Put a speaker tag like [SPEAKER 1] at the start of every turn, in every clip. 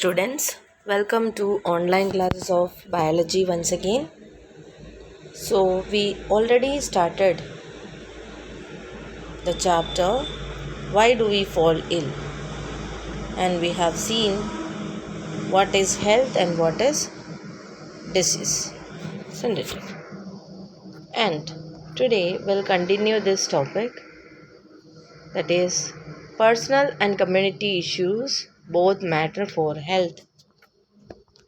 [SPEAKER 1] students, welcome to online classes of biology once again. So we already started the chapter why do we fall ill, and we have seen what is health and what is disease, isn't it? And today we'll continue this topic, that is personal and community issues both matter for health,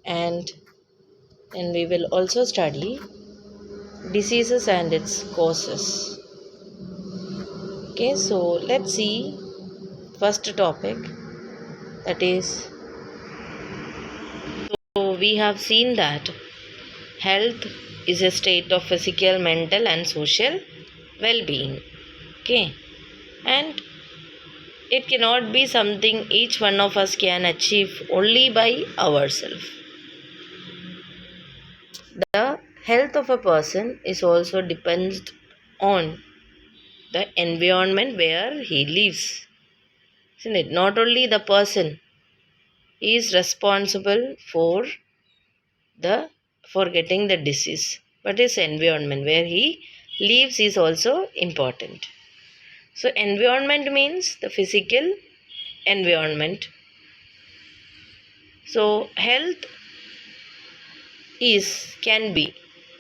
[SPEAKER 1] and then we will also study diseases and its causes. Okay, so let's see first topic, that is, so we have seen that health is a state of physical, mental and social well-being. Okay, and it cannot be something each one of us can achieve only by ourselves. The health of a person is also depends on the environment where he lives, isn't it? Not only the person is responsible for getting the disease, but his environment where he lives is also important. So environment means the physical environment. So health can be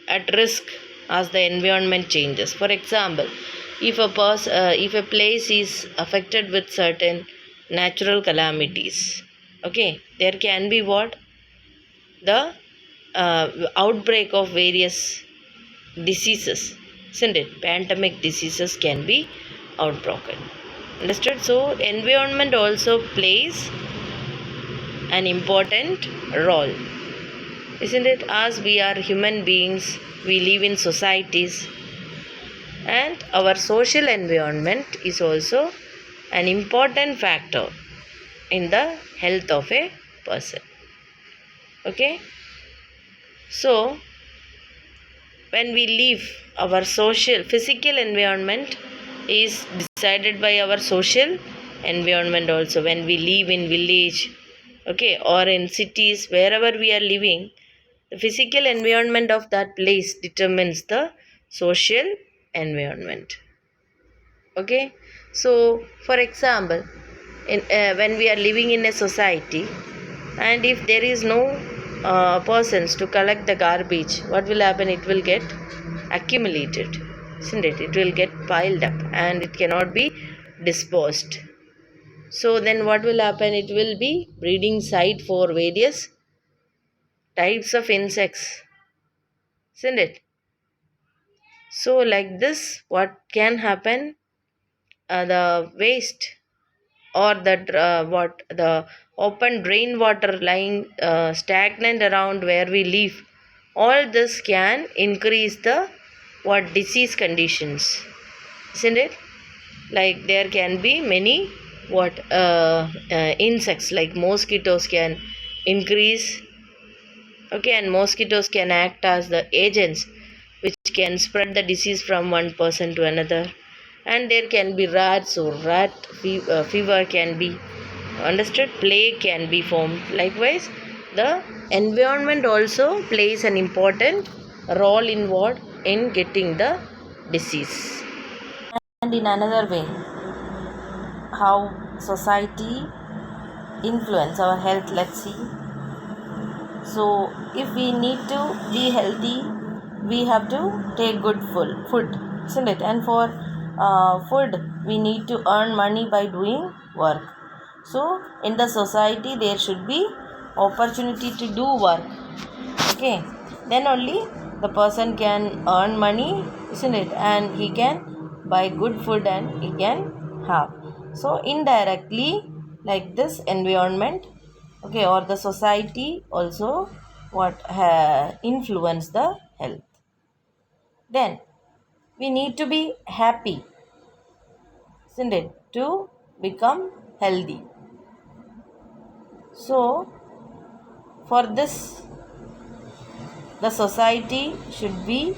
[SPEAKER 1] at risk as the environment changes. For example, if a place is affected with certain natural calamities, okay, there can be the outbreak of various diseases, isn't it? Pandemic diseases can be outbroken. Understood? So environment also plays an important role, isn't it? As we are human beings, we live in societies, and our social environment is also an important factor in the health of a person. Okay, so when we live, our physical environment is decided by our social environment also. When we live in village, okay, or in cities, wherever we are living, the physical environment of that place determines the social environment. Okay, so for example, when we are living in a society, and if there is no persons to collect the garbage, what will happen? It will get accumulated, isn't it? It will get piled up and it cannot be disposed. So then what will happen? It will be breeding site for various types of insects, isn't it? So like this, what can happen? The waste or the open drain water lying stagnant around where we live, all this can increase the disease conditions, isn't it? Like there can be many insects like mosquitoes can increase. Okay, and mosquitoes can act as the agents which can spread the disease from one person to another. And there can be rats, so fever can be understood, plague can be formed. Likewise, the environment also plays an important role in getting the disease. And in another way, how society influence our health, let's see. So if we need to be healthy, we have to take good food, isn't it? And for food, we need to earn money by doing work. So in the society, there should be opportunity to do work. Okay, then only the person can earn money, isn't it? And he can buy good food and he can have. So indirectly, like this environment, okay, or the society also influence the health. Then we need to be happy, isn't it, to become healthy. So for this, the society should be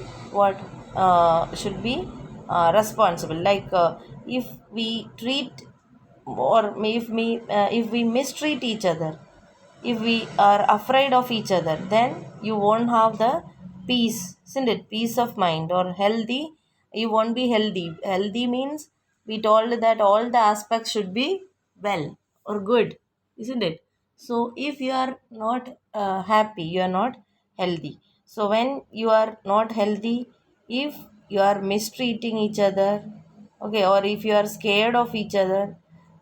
[SPEAKER 1] responsible. Like if we treat or if we mistreat each other, if we are afraid of each other, then you won't have the peace, isn't it? Peace of mind or healthy. You won't be healthy. Healthy means we told that all the aspects should be well or good, isn't it? So if you are not happy, you are not healthy. So when you are not healthy, if you are mistreating each other, okay, or if you are scared of each other,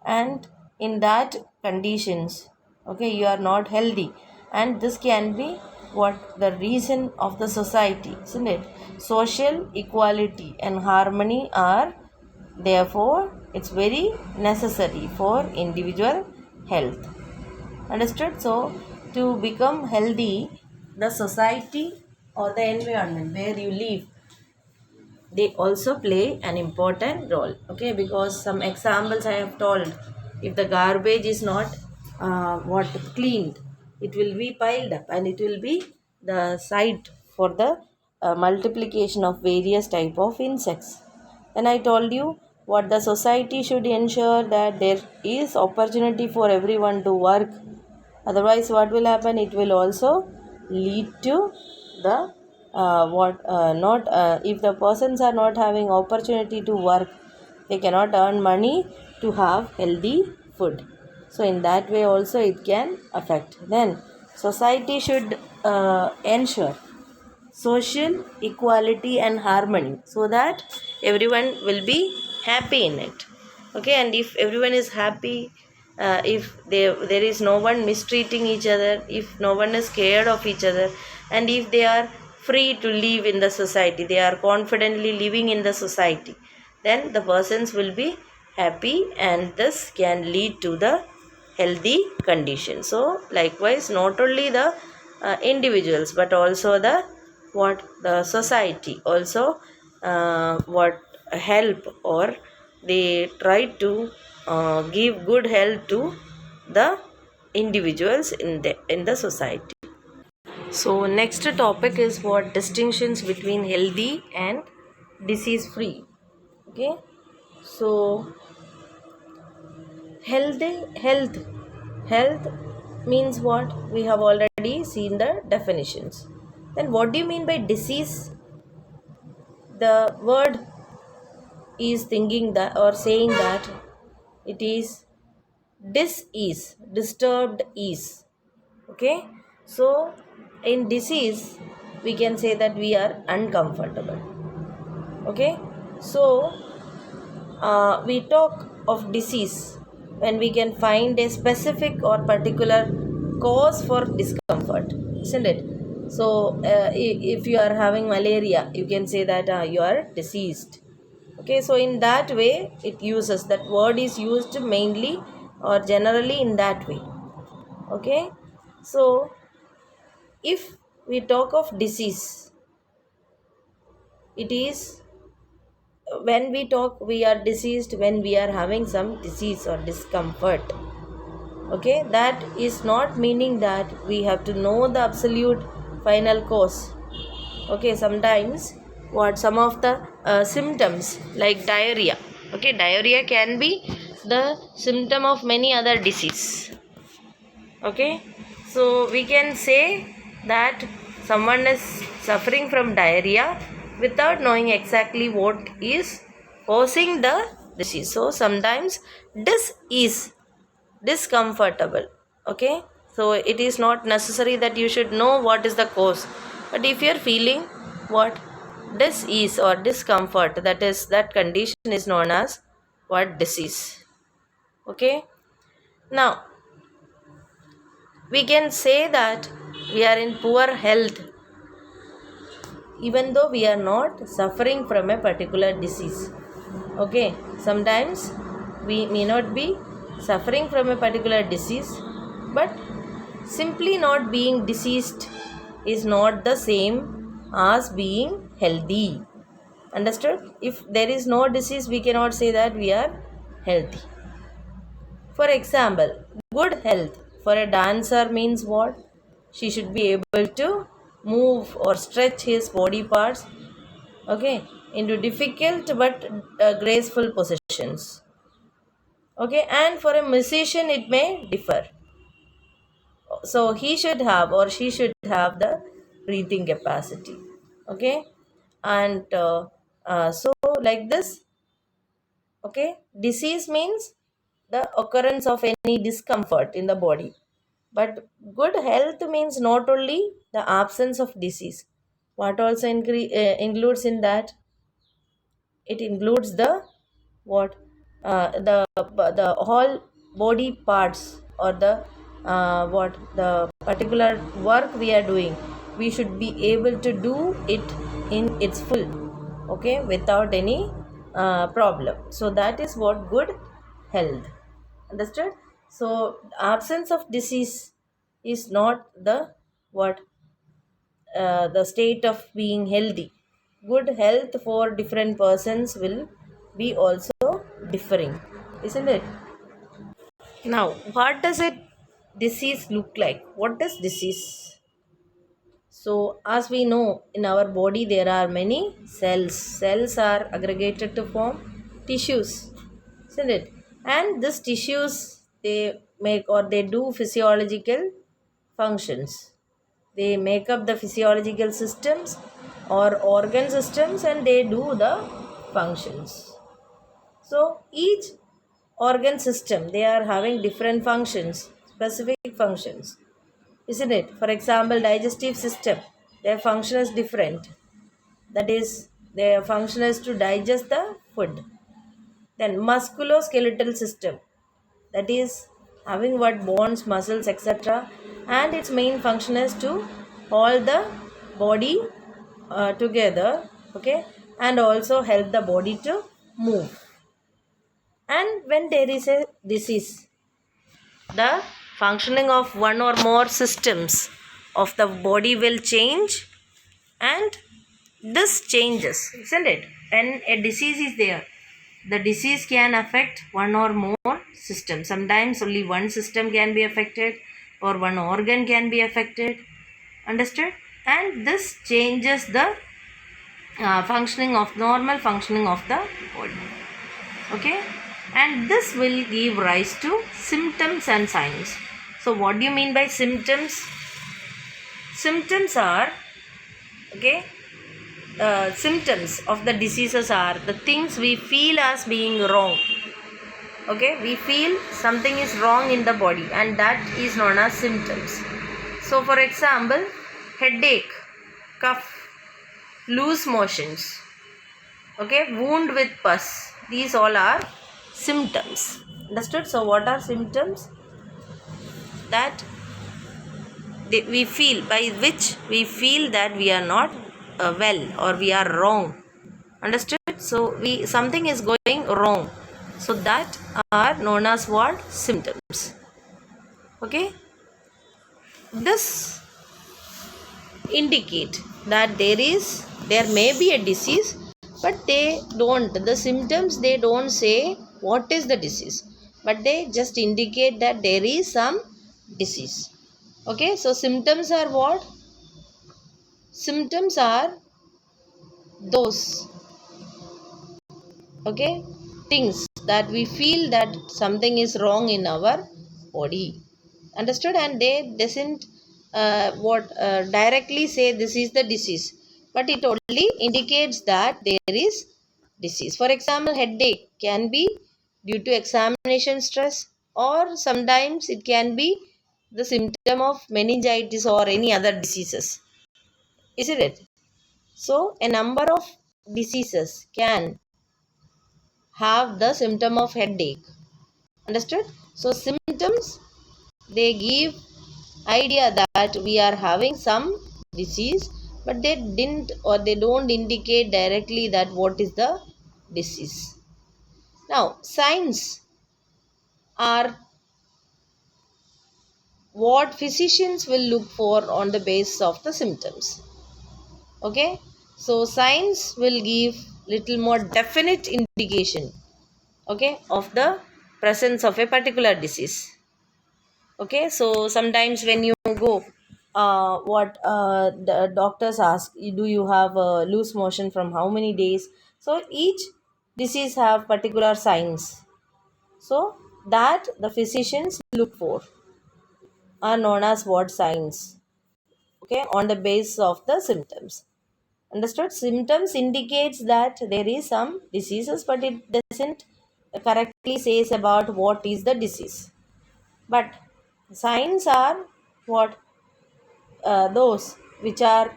[SPEAKER 1] and in that conditions, okay, you are not healthy, and this can be what the reason of the society, isn't it? Social equality and harmony are, therefore it's very necessary for individual health. Understood? So to become healthy, the society or the environment where you live, they also play an important role, okay? Because some examples I have told, if the garbage is not what cleaned, it will be piled up and it will be the site for the multiplication of various type of insects. And I told you what the society should ensure, that there is opportunity for everyone to work. Otherwise what will happen, it will also lead to the what not if the persons are not having opportunity to work, they cannot earn money to have healthy food. So in that way also it can affect. Then society should ensure social equality and harmony, so that everyone will be happy in it, okay? And if everyone is happy, if there is no one mistreating each other, if no one is scared of each other, and if they are free to live in the society, they are confidently living in the society, then the persons will be happy, and this can lead to the healthy condition. So likewise, not only the individuals, but also the what the society also what help, or they try to give good health to the individuals in the society. So next topic is what distinctions between healthy and disease free, okay? So healthy health means what? We have already seen the definitions. Then what do you mean by disease? The word is thinking that, or saying that, it is dis-ease, disturbed ease, okay? So in disease we can say that we are uncomfortable, okay? So we talk of disease when we can find a specific or particular cause for discomfort, isn't it? So if you are having malaria, you can say that you are diseased, okay? So in that way it uses, that word is used mainly or generally in that way, okay? So if we talk of disease, it is when we talk we are diseased when we are having some disease or discomfort, okay? That is not meaning that we have to know the absolute final cause, okay? Sometimes what some of the symptoms like diarrhea, okay, diarrhea can be the symptom of many other disease, okay? So we can say that someone is suffering from diarrhea without knowing exactly what is causing the disease. So sometimes this is discomfortable, okay? So it is not necessary that you should know what is the cause, but if you are feeling what this is or discomfort, that is, that condition is known as what? Disease, okay? Now we can say that we are in poor health even though we are not suffering from a particular disease, okay? Sometimes we may not be suffering from a particular disease, but simply not being diseased is not the same as being healthy. Understood? If there is no disease, we cannot say that we are healthy. For example, good health for a dancer means what? She should be able to move or stretch his body parts, okay, into difficult but graceful positions, okay? And for a musician, it may differ, So he should have or she should have the breathing capacity. Okay, and so like this. Okay, disease means the occurrence of any discomfort in the body. But good health means not only the absence of disease. What also includes in that? It includes the what? The whole body parts or the what the particular work we are doing. We should be able to do it in its full. Okay, without any problem. So that is what good health. Understood? So absence of disease is not the what the state of being healthy. Good health for different persons will be also differing, isn't it? Now, what does a disease look like? What does disease? So, as we know, in our body there are many cells. Cells are aggregated to form tissues, isn't it? And these tissues they make or they do physiological functions. They make up the physiological systems or organ systems and they do the functions. So each organ system they are having different functions, specific functions, isn't it? For example, digestive system, their function is different. That is, their function is to digest the food. Then musculoskeletal system, that is having what bones, muscles, etc. And its main function is to hold the body together, okay, and also help the body to move. And when there is a disease, the functioning of one or more systems of the body will change, and this changes, isn't it? When a disease is there, the disease can affect one or more systems. Sometimes only one system can be affected or one organ can be affected. Understood? And this changes the normal functioning of the body. Okay, and this will give rise to symptoms and signs. So what do you mean by symptoms? Symptoms are, okay, symptoms of the diseases are the things we feel as being wrong. Okay, we feel something is wrong in the body and that is known as symptoms. So for example, headache, cough, loose motions, okay, wound with pus, these all are symptoms. Understood? So what are symptoms? That we feel, by which we feel that we are not well or we are wrong. Understood? So we something is going wrong, so that are known as what? Symptoms. Okay, this indicate that there may be a disease, but the symptoms they don't say what is the disease, but they just indicate that there is some disease. Okay, so symptoms are what? Symptoms are those, okay, things that we feel that something is wrong in our body. Understood? And they doesn't directly say this is the disease, but it only indicates that there is disease. For example, headache can be due to examination stress, or sometimes it can be the symptom of meningitis or any other diseases, isn't it? So a number of diseases can have the symptom of headache. Understood? So symptoms they give idea that we are having some disease, but they didn't or they don't indicate directly that what is the disease. Now signs are what physicians will look for on the basis of the symptoms. Okay, so signs will give little more definite indication, okay, of the presence of a particular disease. Okay, so sometimes when you go what the doctors ask, do you have a loose motion from how many days? So each disease have particular signs, so that the physicians look for. are known as what signs? Okay, on the basis of the symptoms. Understood? Symptoms indicates that there is some diseases, but it doesn't correctly says about what is the disease. But signs are what, those which are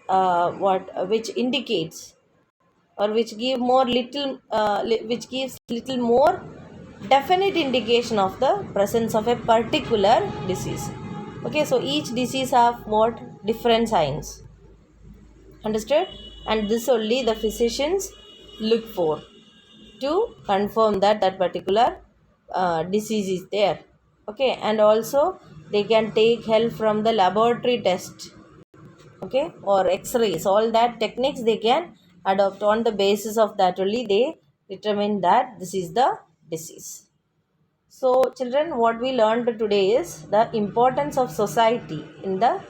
[SPEAKER 1] what which indicates, or which give more little which gives little more definite indication of the presence of a particular disease. Okay, so each disease have what different signs. Understood? And this only the physicians look for to confirm that that particular disease is there. Okay, and also they can take help from the laboratory test, okay, or x-rays. All that techniques they can adopt. On the basis of that only they determine that this is the disease. So children, what we learned today is the importance of society in the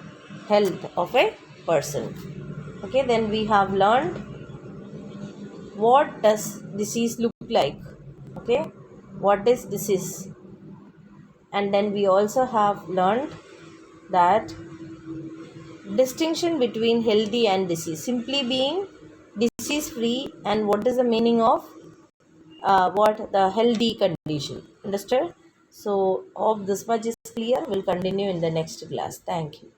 [SPEAKER 1] health of a person. Okay, then we have learned what does disease look like. Okay, what is disease, and then we also have learned that distinction between healthy and disease, simply being disease free, and what is the meaning of what the healthy condition. Understood? So hope this much is clear. We'll continue in the next class. Thank you.